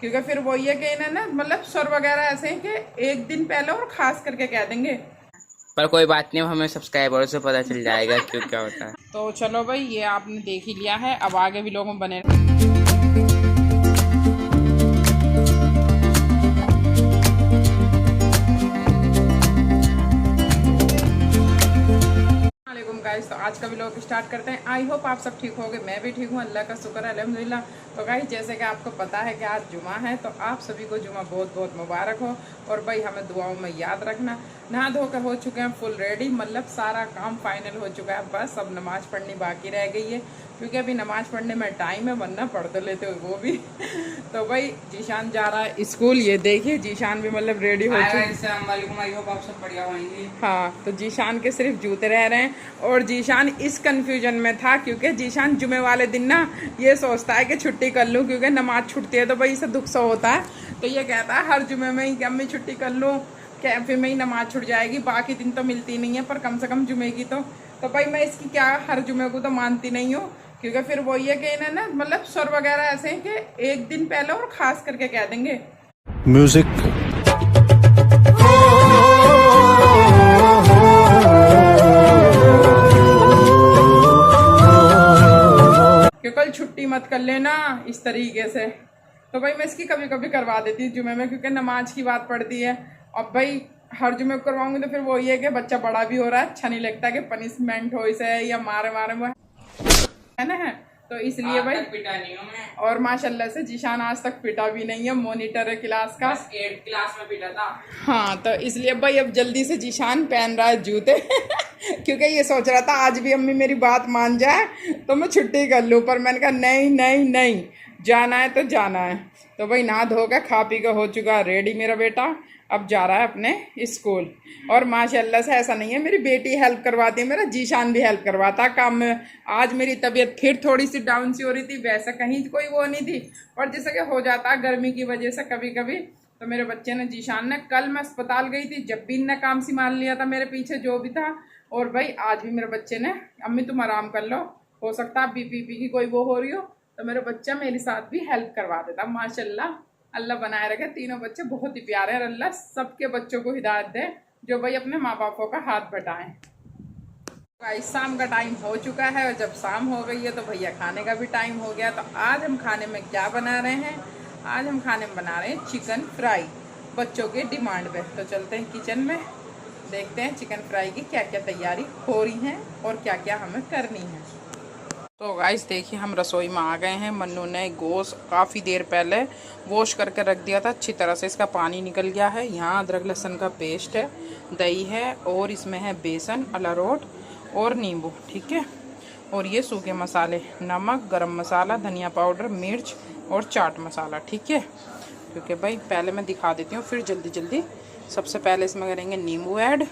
क्योंकि फिर वो ये कि इन्हें ना मतलब सुर वगैरह ऐसे हैं कि एक दिन पहले और खास करके कह देंगे। पर कोई बात नहीं, हमें सब्सक्राइबरों से पता चल जाएगा क्यों क्या होता है। तो चलो भाई, ये आपने देख ही लिया है, अब आगे भी लोगों बने। गाइस, तो आज का व्लॉग स्टार्ट करते हैं। आई होप आप सब ठीक होंगे, मैं भी ठीक हूँ, अल्लाह का शुक्र है, अल्हम्दुलिल्लाह। तो गाइस, जैसे कि आपको पता है कि आज जुमा है, तो आप सभी को जुमा बहुत बहुत मुबारक हो। और भाई हमें दुआओं में याद रखना। नहा धोकर हो चुके हैं फुल रेडी, मतलब सारा काम फाइनल हो चुका है, बस अब नमाज पढ़नी बाकी रह गई है, क्योंकि अभी नमाज पढ़ने में टाइम है, वरना पढ़ तो लेते हो वो भी। तो भाई जीशान जा रहा है स्कूल, ये देखिए जीशान भी मतलब रेडी हो चुकी है। हाँ, तो जीशान के सिर्फ जूते रह रहे हैं, और जीशान इस कंफ्यूजन में था क्योंकि जीशान जुमे वाले दिन ना ये सोचता है कि छुट्टी कर लूँ, क्योंकि नमाज छुटती है तो भाई इसे दुख सा होता है। तो ये कहता है हर जुमे में ही कि अम्मी छुट्टी कर लूँ, कैफे में ही नमाज छूट जाएगी, बाकी दिन तो मिलती नहीं है, पर कम से कम जुमे की तो भाई मैं इसकी क्या हर जुमे को तो मानती नहीं हूँ, क्योंकि फिर वो ये कि इन्हें ना मतलब सुर वगैरह ऐसे हैं कि एक दिन पहले और खास करके कह देंगे म्यूजिक। कि कल छुट्टी मत कर लेना इस तरीके से। तो भाई मैं इसकी कभी कभी करवा देती हूँ जुमे में, क्योंकि नमाज की बात पड़ती है। अब भाई हर जुमे को करवाऊंगी तो फिर वो ये कि बच्चा बड़ा भी हो रहा है, अच्छा नहीं लगता कि पनिशमेंट हो इसे या मारे मारे वो है ना। है तो इसलिए भाई पिटा नहीं हूँ मैं, और माशाल्लाह से जीशान आज तक पिटा भी नहीं है, मॉनिटर है क्लास का, 8th क्लास में पिटा था। हाँ, तो इसलिए भाई अब जल्दी से जीशान पहन रहा है जूते। क्योंकि ये सोच रहा था आज भी अम्मी मेरी बात मान जाए तो मैं छुट्टी कर लूँ, पर मैंने कहा नहीं नहीं नहीं, जाना है तो जाना है। तो भाई नहा धो कर खा पी कर हो चुका रेडी मेरा बेटा, अब जा रहा है अपने स्कूल। और माशाल्लाह से ऐसा नहीं है मेरी बेटी हेल्प करवाती है, मेरा जीशान भी हेल्प करवाता है काम में। आज मेरी तबीयत फिर थोड़ी सी डाउन सी हो रही थी, वैसे कहीं कोई वो नहीं थी, और जैसे कि हो जाता है गर्मी की वजह से कभी कभी। तो मेरे बच्चे ने जीशान ने, कल मैं अस्पताल गई थी, जब भी इनने काम सी मान लिया था मेरे पीछे जो भी था। और भाई आज भी मेरे बच्चे ने, अम्मी तुम आराम कर लो, हो सकता है बीपी की कोई वो हो रही हो, तो मेरा बच्चा मेरे साथ भी हेल्प करवा देता। माशाल्लाह, अल्लाह बनाए रखे, तीनों बच्चे बहुत ही प्यारे हैं, और अल्लाह सबके बच्चों को हिदायत दे जो भाई अपने माँ बापों का हाथ बटाएं। भाई शाम का टाइम हो चुका है, और जब शाम हो गई है तो भैया खाने का भी टाइम हो गया। तो आज हम खाने में क्या बना रहे हैं? आज हम खाने में बना रहे हैं चिकन फ्राई, बच्चों की डिमांड पे। तो चलते हैं किचन में, देखते हैं चिकन फ्राई की क्या क्या तैयारी हो रही है और क्या क्या हमें करनी है। तो गाइस देखिए, हम रसोई में आ गए हैं। मन्नू ने गोश्त काफ़ी देर पहले वॉश करके रख दिया था, अच्छी तरह से इसका पानी निकल गया है। यहाँ अदरक लहसुन का पेस्ट है, दही है, और इसमें है बेसन, अरारोट और नींबू, ठीक है। और ये सूखे मसाले, नमक, गरम मसाला, धनिया पाउडर, मिर्च और चाट मसाला, ठीक है। क्योंकि भाई पहले मैं दिखा देती हूँ, फिर जल्दी जल्दी। सबसे पहले इसमें करेंगे नींबू ऐड,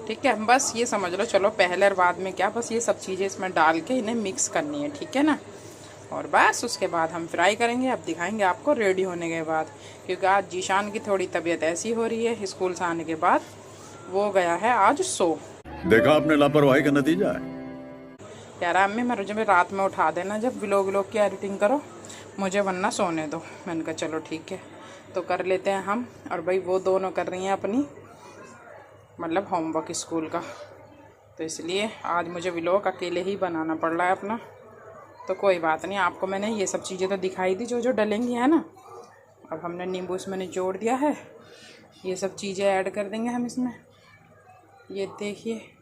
ठीक है। बस ये समझ लो, चलो पहले और बाद में क्या, बस ये सब चीज़ें इसमें डाल के इन्हें मिक्स करनी है, ठीक है ना। और बस उसके बाद हम फ्राई करेंगे, अब दिखाएंगे आपको रेडी होने के बाद। क्योंकि आज जीशान की थोड़ी तबीयत ऐसी हो रही है, स्कूल से आने के बाद वो गया है आज सो। देखा आपने लापरवाही का नतीजा है। कह रहा अम्मी मुझे रात में उठा देना जब व्लॉग की एडिटिंग करो, मुझे वरना सोने दो। मैंने कहा चलो ठीक है, तो कर लेते हैं हम। और भाई वो दोनों कर रही हैं अपनी मतलब होमवर्क स्कूल का, तो इसलिए आज मुझे व्लॉग अकेले ही बनाना पड़ रहा है अपना। तो कोई बात नहीं, आपको मैंने ये सब चीज़ें तो दिखाई दी जो जो डलेंगी, है ना। अब हमने नींबू इसमें निचोड़ दिया है, ये सब चीज़ें ऐड कर देंगे हम इसमें, ये देखिए।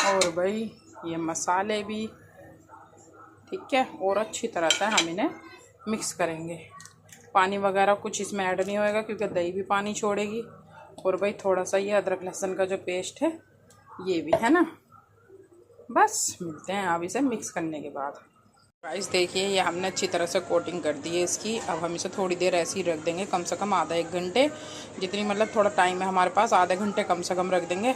और भाई ये मसाले भी, ठीक है। और अच्छी तरह से हम इन्हें मिक्स करेंगे। पानी वगैरह कुछ इसमें ऐड नहीं होएगा, क्योंकि दही भी पानी छोड़ेगी। और भाई थोड़ा सा ये अदरक लहसुन का जो पेस्ट है ये भी, है ना। बस मिलते हैं अब इसे मिक्स करने के बाद। गाइस देखिए, ये हमने अच्छी तरह से कोटिंग कर दी है इसकी। अब हम इसे थोड़ी देर ऐसे ही रख देंगे, कम से कम आधा एक घंटे, जितनी मतलब थोड़ा टाइम है हमारे पास, आधे घंटे कम से कम रख देंगे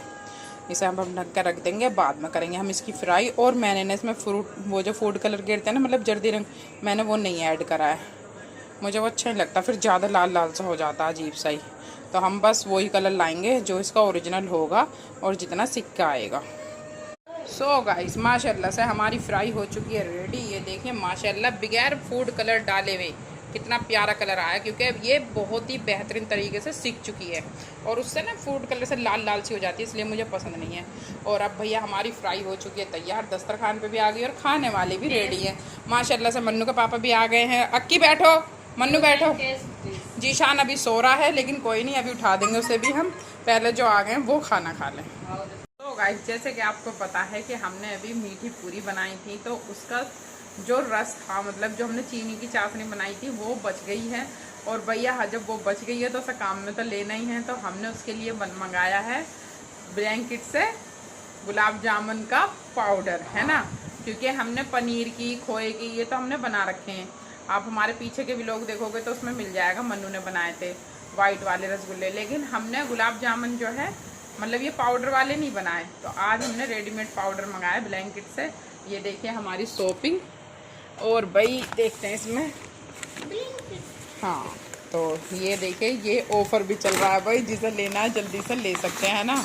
इसे। हम ढक कर रख देंगे, बाद में करेंगे हम इसकी फ्राई। और मैंने ना इसमें फ्रूट, वो जो फूड कलर गिरते हैं ना, मतलब जर्दी रंग, मैंने वो नहीं ऐड करा है, मुझे वो अच्छा नहीं लगता, फिर ज़्यादा लाल लाल सा हो जाता अजीब सा ही। तो हम बस वही कलर लाएंगे जो इसका ओरिजिनल होगा और जितना सिक्का आएगा। सो गाइस माशाल्लाह से हमारी फ्राई हो चुकी है रेडी। ये देखिए माशाल्लाह, बगैर फूड कलर डाले हुए कितना प्यारा कलर आया, क्योंकि ये बहुत ही बेहतरीन तरीके से सीख चुकी है और उससे ना फूड कलर से लाल लाल सी हो जाती है, इसलिए मुझे पसंद नहीं है। और अब भैया हमारी फ्राई हो चुकी है तैयार, दस्तरखान पे भी आ गई और खाने वाली भी रेडी है माशाल्लाह से। मन्नू के पापा भी आ गए हैं। अक्की बैठो, मन्नू बैठो। जीशान अभी सो रहा है लेकिन कोई नहीं, अभी उठा देंगे उसे भी हम। पहले जो आ गए हैं वो खाना खा लें। तो गाइस जैसे कि आपको पता है कि हमने अभी मीठी पूरी बनाई थी, तो उसका जो रस था, मतलब जो हमने चीनी की चाशनी बनाई थी वो बच गई है। और भैया जब वो बच गई है तो उसे काम में तो लेना ही है, तो हमने उसके लिए मंगाया है ब्लैंकेट से गुलाब जामुन का पाउडर, है ना। क्योंकि हमने पनीर की, खोए की, ये तो हमने बना रखे हैं। आप हमारे पीछे के भी लोग देखोगे तो उसमें मिल जाएगा, मन्नू ने बनाए थे वाइट वाले रसगुल्ले। लेकिन हमने गुलाब जामुन जो है मतलब ये पाउडर वाले नहीं बनाए, तो आज हमने रेडीमेड पाउडर मंगाया ब्लैंकेट से। ये देखिए हमारी शॉपिंग। और भाई देखते हैं इसमें, हाँ तो ये देखिए ये ऑफर भी चल रहा है भाई, जिसे लेना है जल्दी से ले सकते हैं ना।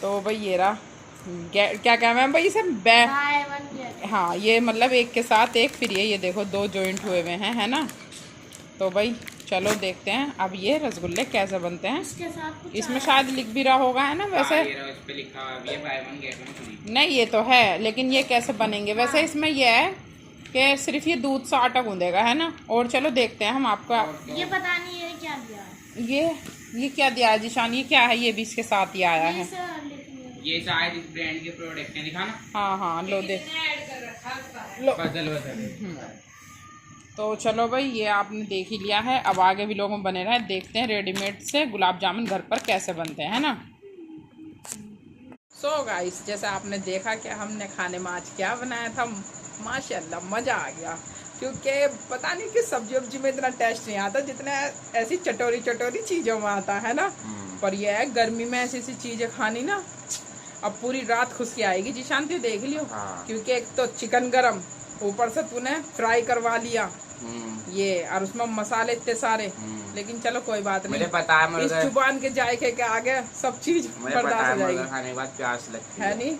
तो भाई ये रहा, क्या क्या मैम भाई इसे हाँ ये मतलब एक के साथ एक फ्री है। ये देखो 2 जॉइंट हुए हुए हैं, है ना। तो भाई चलो देखते हैं अब ये रसगुल्ले कैसे बनते हैं। इसमें शायद लिख भी रहा होगा, है ना वैसे। नहीं ये तो है, लेकिन ये कैसे बनेंगे वैसे। इसमें ये है कि सिर्फ ये दूध से आटा गूंदेगा, है ना। और चलो देखते हैं हम आपका। ये पता नहीं है क्या दिया है। ये क्या दिया है जीशान, ये क्या है, ये भी इसके साथ ही आया है। ये शायद इस ब्रांड के प्रोडक्ट हैं, दिखाना। हाँ लो दे लो। तो चलो भाई ये आपने देख ही लिया है, अब आगे भी लोगों में बने रहे। देखते हैं रेडीमेड से गुलाब जामुन घर पर कैसे बनते हैं, है ना। सो गाइस जैसे आपने देखा कि हमने खाने में आज क्या बनाया था, माशाल्लाह मज़ा आ गया। क्योंकि पता नहीं कि सब्जी वब्जी में इतना टेस्ट नहीं आता जितना ऐसी चटोरी चटोरी चीज़ों में आता है ना। पर यह है गर्मी में ऐसी ऐसी चीज़ें खानी ना, अब पूरी रात खुशकी आएगी। जी शांति देख लियो। क्योंकि एक तो चिकन गरम, ऊपर से तूने फ्राई करवा लिया ये, और उसमें मसाले इतने सारे। लेकिन चलो कोई बात नहीं, मुझे पता है इस जुबान के जायके के आगे सब चीज बर्दाश्त हो जाएगी। खाने के बाद प्यास लगती है नहीं।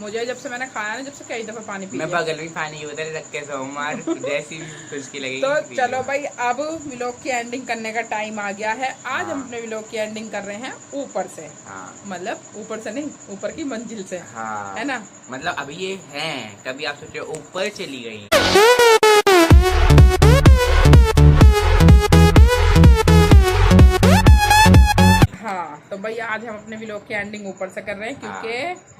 मुझे जब से मैंने खाया ना, जब से कई दफा पानी पी मैं बगल में पानी उधर रख के सोमवार जैसी खुशकी लगेगी। तो चलो भाई अब व्लॉग की एंडिंग करने का टाइम आ गया है। आज हम अपने व्लॉग की एंडिंग कर रहे हैं ऊपर से। मतलब ऊपर से नहीं, ऊपर की मंजिल से, है ना। मतलब अभी ये है, कभी आप सोचे ऊपर चली गई। हाँ तो भाई आज हम अपने व्लॉग की एंडिंग ऊपर से कर रहे हैं, क्योंकि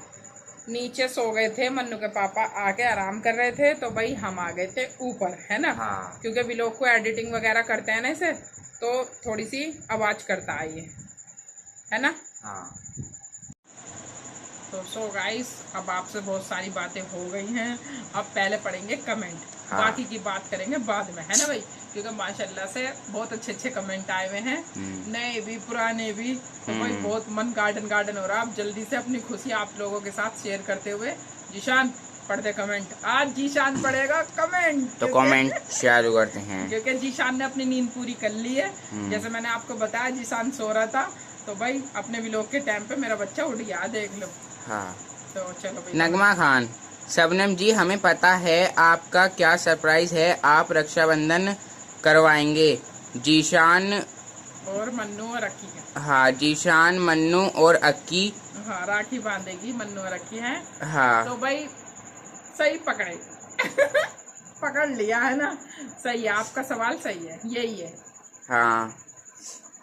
नीचे सो गए थे, मन्नू के पापा आके आराम कर रहे थे, तो भाई हम आ गए थे ऊपर, है ना। क्योंकि व्लॉग को एडिटिंग वगैरह करते हैं ना इसे, तो थोड़ी सी आवाज करता है ये, है ना। तो सो गाइस अब आपसे बहुत सारी बातें हो गई हैं, अब पहले पढ़ेंगे कमेंट। बाकी की बात करेंगे बाद में, है ना भाई। क्योंकि माशाल्लाह से बहुत अच्छे अच्छे कमेंट आए हुए हैं, नए भी पुराने भी। तो भाई बहुत मन गार्डन हो रहा है। अब जल्दी से अपनी खुशी आप लोगों के साथ शेयर करते हुए जीशान पढ़ते कमेंट। आज जीशान पढ़ेगा कमेंट, तो कमेंट शेयर करते हैं क्योंकि जीशान ने अपनी नींद पूरी कर ली है। जैसे मैंने आपको बताया जीशान सो रहा था, तो भाई अपने व्लॉग के टाइम पे मेरा बच्चा उठ गया, देख लो। तो चलो भाई। नगमा खान, शबनम जी हमें पता है आपका क्या सरप्राइज है, आप रक्षाबंधन करवाएंगे। जीशान और मन्नू और अक्की है। हाँ जीशान, मन्नू और अक्की हाँ राखी बांधेगी, मन्नू और अक्की है। हाँ तो भाई सही पकड़े पकड़ लिया है ना, सही है, आपका सवाल सही है, यही है। हाँ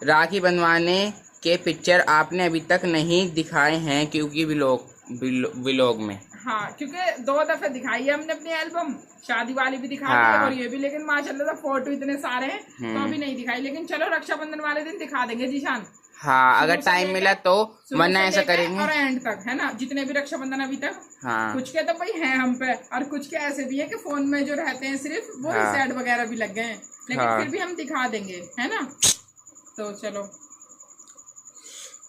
राखी बंधवाने के पिक्चर आपने अभी तक नहीं दिखाए हैं, क्योंकि व्लॉग में। हाँ क्योंकि 2 दफे दिखाई है हमने अपनी एल्बम, शादी वाली भी दिखा दी और ये भी। लेकिन माशाल्लाह से फोटो इतने सारे हैं तो अभी नहीं दिखाई। लेकिन चलो रक्षाबंधन वाले दिन दिखा देंगे जीशान। हाँ अगर टाइम मिला तो, वरना ऐसा करेंगे। और एंड तक, है ना, जितने भी रक्षाबंधन अभी तक। कुछ के तो भाई हैं हम पे, और कुछ के ऐसे भी है कि फोन में जो रहते हैं सिर्फ वो सेट वगैरह भी लग गए हैं। लेकिन फिर भी हम दिखा देंगे, है ना। तो चलो।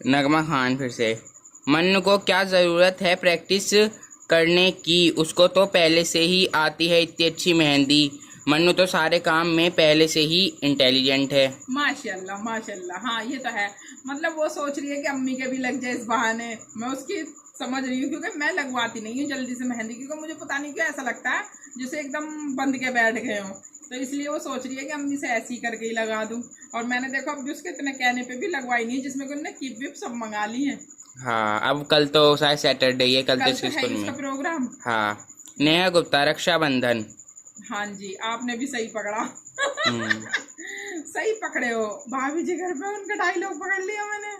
नगमा खान फिर से, मन्नू को क्या जरूरत है प्रैक्टिस करने की, उसको तो पहले से ही आती है इतनी अच्छी मेहंदी। मन्नू तो सारे काम में पहले से ही इंटेलिजेंट है। माशाल्लाह माशाल्लाह। हाँ ये तो है, मतलब वो सोच रही है कि अम्मी के भी लग जाए इस बहाने। मैं उसकी समझ रही हूँ, क्योंकि मैं लगवाती नहीं हूँ जल्दी से मेहंदी, क्योंकि मुझे पता नहीं क्यों ऐसा लगता है जैसे एकदम बंद के बैठ गए हो। तो इसलिए वो सोच रही है कि अम्मी से ऐसी करके ही लगा दूं। और मैंने देखो अब भी उसके इतने कहने पे भी लगवाई नहीं है, जिसमें कि उन्होंने किप विप सब मंगा ली है। हाँ, अब कल तो शायद सैटरडे है, कल तो कल तो इसके है स्कूल ही में। इसका प्रोग्राम। हाँ। नेहा गुप्ता, रक्षाबंधन। हाँ जी, आपने भी सही पकड़ा। हम्म। सही पकड़े हो, भाभी जी घर पे उनका डायलॉग पकड़ लिया मैंने।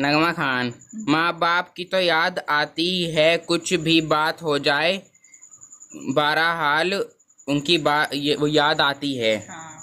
नगमा खान, माँ बाप की तो याद आती है, कुछ भी बात हो जाए, बहरहाल उनकी बात वो याद आती है। हाँ,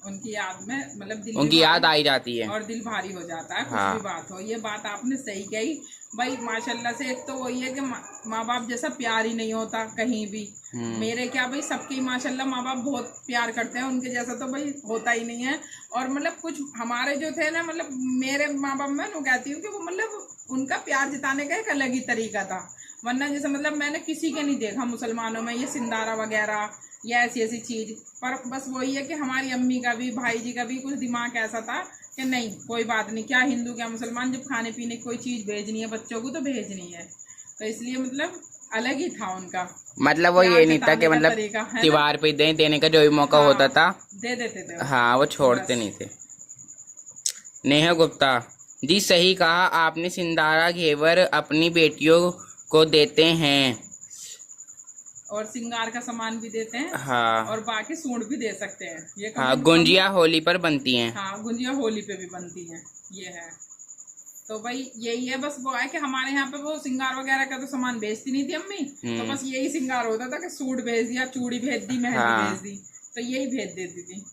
उनकी याद में मतलब दिल उनकी भी याद भारी आई जाती है। और दिल भारी हो जाता है, कुछ हाँ। भी बात हो। ये बात आपने सही कही भाई, माशाल्लाह से। एक तो वही है कि माँ बाप जैसा प्यार ही नहीं होता कहीं भी। मेरे क्या भाई, सबके ही माशाल्लाह माँ बाप बहुत प्यार करते हैं, उनके जैसा तो भाई होता ही नहीं है। और मतलब कुछ हमारे जो थे ना, मतलब मेरे माँ बाप, मैं कहती हूँ कि वो मतलब उनका प्यार जताने का एक अलग ही तरीका था। वरना जैसे मतलब मैंने किसी के नहीं देखा मुसलमानों में ये सिंदारा वगैरह या ऐसी ऐसी चीज। पर बस वही है कि हमारी अम्मी का भी, भाई जी का भी कुछ दिमाग ऐसा था कि नहीं कोई बात नहीं, क्या हिंदू क्या मुसलमान, जब खाने पीने की कोई चीज भेजनी है बच्चों को तो भेजनी है। तो इसलिए मतलब अलग ही था उनका। मतलब वो ये नहीं था कि मतलब त्योहार पे देने का जो भी मौका होता था दे देते थे। हाँ, वो छोड़ते नहीं थे। नेहा गुप्ता जी, सही कहा आपने, सिंदारा घेवर अपनी बेटियों को देते हैं। और सिंगार का सामान भी देते हैं। हाँ। और बाकी सूंड भी दे सकते हैं। ये हाँ, गुंजिया होली पर बनती हैं। हाँ, गुंजिया होली पे भी बनती हैं, ये है। तो भाई यही है, बस वो है कि हमारे यहाँ पे वो सिंगार वगैरह का तो सामान बेचती नहीं थी अम्मी। तो बस यही सिंगार होता था कि सूट भेज दिया, चूड़ी भेज दी, मेहंदी भेज दी, तो यही भेज देती थी।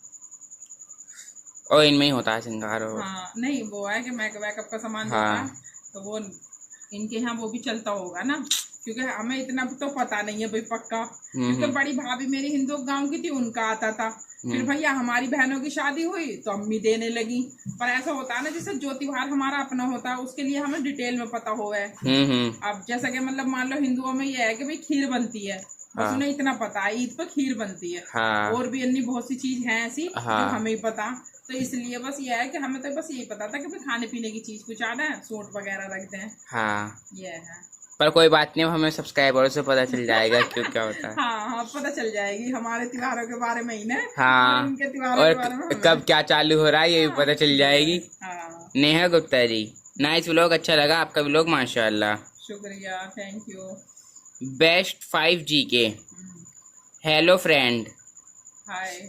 और इनमें ही होता है सिंगार। और हाँ, नहीं वो है कि मेकअप का सामान हाँ। होता है, तो वो इनके यहाँ वो भी चलता होगा ना, क्योंकि हमें इतना तो पता नहीं है भाई पक्का। क्योंकि बड़ी भाभी मेरी हिंदू गांव की थी, उनका आता था। फिर भैया हमारी बहनों की शादी हुई तो अम्मी देने लगी। पर ऐसा होता है ना, जैसे जो त्योहार हमारा अपना होता है उसके लिए हमें डिटेल में पता हुआ है। अब जैसा कि मतलब मान लो हिंदुओं में ये है कि भाई खीर बनती है, बस उन्हें इतना पता है ईद पर खीर बनती है। हाँ। और भी अन्य बहुत सी चीज है ऐसी जो हमें ही पता। तो इसलिए बस ये है कि हमें तो बस यही पता था कि भाई खाने पीने की चीज कुछ आना है, सूट वगैरह रखते हैं। हाँ, ये है। पर कोई बात नहीं, हमें सब्सक्राइबरों से पता चल जाएगा क्यों क्या होता है। हाँ हाँ, पता चल जाएगी हमारे त्योहारों के बारे में ही ना। हाँ, उनके त्योहारों और के बारे में कब क्या चालू हो रहा है ये भी पता चल जाएगी। हाँ, नेहा गुप्ता जी, नाइस व्लॉग, अच्छा लगा आपका व्लॉग, माशाल्लाह। शुक्रिया, थैंक यू। बेस्ट 5G के हेलो फ्रेंड, हाय,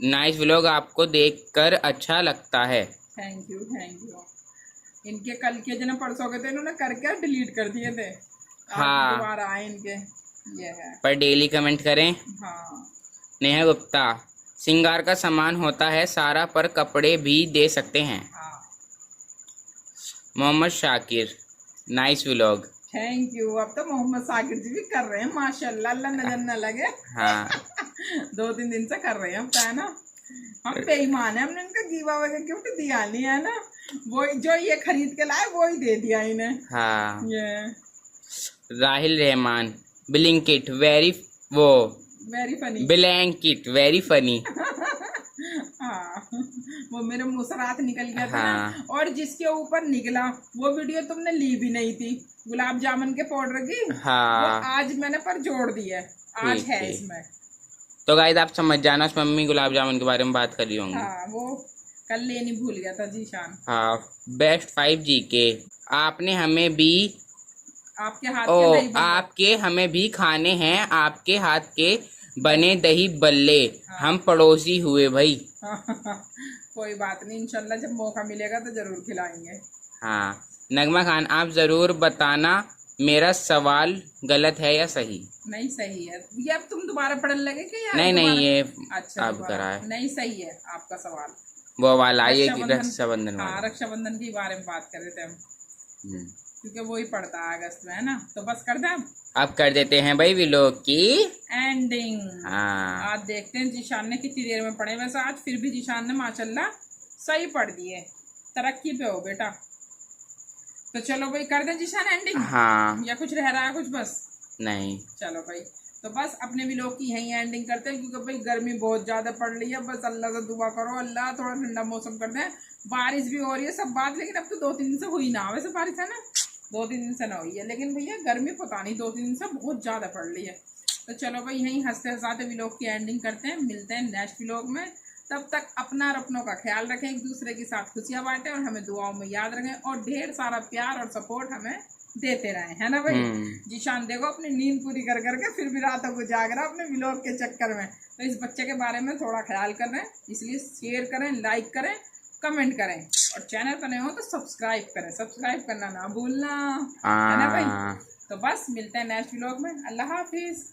नाइस व्लॉग, आपको देखकर अच्छा लगता है। Thank you thank you. इनके कल के जो ना परसों के थे, इन्होंने करके डिलीट कर दिए थे। हाँ। दोबारा आए इनके, ये है। पर डेली कमेंट करें। हाँ। नेहा गुप्ता, सिंगार का सामान होता है सारा, पर कपड़े भी दे सकते हैं। हाँ, Mohammad Shakir, nice vlog. Thank you. अब तो मोहम्मद साकिर जी भी कर रहे हैं माशाल्लाह, अल्लाह नजर न लगे। हाँ। 2-3 दिन से कर रहे हैं, अब है ना। हम बेईमान है, हमने इनका गिवा वगैरह गिफ्ट दिया नहीं है ना, वो जो ये खरीद के लाए वो ही दे दिया इन्हें। हाँ। ये Rahil Rahman, Blinkit very funny. Blanket very funny. हाँ, वो मेरे मुंह से रात निकल गया था हाँ। ना। और जिसके ऊपर निकला वो वीडियो तुमने ली भी नहीं थी, गुलाब जामुन के पाउडर की। हाँ। वो आज मैंने पर जोड़ दी है, आज ठीक है है। इसमें। तो गाइस आप समझ जाना, उस मम्मी गुलाब जामुन के बारे में बात कर रही होंगी। हाँ, वो कल लेनी भूल गया था जीशान। हाँ। बेस्ट 5G के आपने हमें भी आपके हाथ के दही बल्ले। आपके हमें भी खाने हैं, आपके हाथ के बने दही बल्ले। हम पड़ोसी हुए भाई। कोई बात नहीं, इंशाल्लाह जब मौका मिलेगा तो जरूर खिलाएंगे। हाँ। नगमा खान, आप जरूर बताना मेरा सवाल गलत है या सही। नहीं, सही है। ये अब तुम दोबारा पढ़ने लगे कि या नहीं, ये अच्छा अब करा है। नहीं, सही है आपका सवाल। वो वाला ये रक्षाबंधन हाँ, वाला। रक्षाबंधन के बारे में बात कर रहे थे हम, हम्म। क्योंकि वो ही पड़ता है अगस्त में, है ना। तो बस कर दें अब कर देते हैं भाई व्लॉग की एंडिंग। हाँ। आज देखते हैं जीशान ने कितनी देर में पढ़े। वैसे आज फिर भी जीशान ने माशाल्लाह सही पढ़ दिए, तरक्की पे हो बेटा। तो चलो भाई कर दें जीशान एंडिंग। हाँ। या कुछ रह रहा है कुछ? बस नहीं, चलो भाई, तो बस अपने भी लोग की यही एंडिंग करते हैं, क्योंकि भाई गर्मी बहुत ज्यादा पड़ रही है। बस अल्लाह से दुआ करो, अल्लाह थोड़ा ठंडा मौसम कर दे। बारिश भी हो रही है सब बात, लेकिन अब तो 2-3 दिन से हुई ना, वैसे बारिश है ना 2-3 दिन से ना हुई है, लेकिन भैया गर्मी पता नहीं 2-3 दिन से बहुत ज्यादा पड़ रही है। तो चलो भाई यहीं हंसते हंसाते व्लॉग की एंडिंग करते हैं, मिलते हैं नेक्स्ट व्लॉग में। तब तक अपना और अपनों का ख्याल रखें, एक दूसरे के साथ खुशियां बांटें और हमें दुआओं में याद रखें और ढेर सारा प्यार और सपोर्ट हमें देते रहें, है ना भाई। जीशान देखो अपनी नींद पूरी कर करके फिर भी रातों को जाग रहा अपने व्लॉग के चक्कर में। तो इस बच्चे के बारे में थोड़ा ख्याल कर रहे हैं, इसलिए शेयर करें, लाइक करें, कमेंट करें और चैनल पर नए हो तो सब्सक्राइब करें, सब्सक्राइब करना ना भूलना, है ना भाई। तो बस मिलते हैं नेक्स्ट व्लॉग में। अल्लाह हाफिज।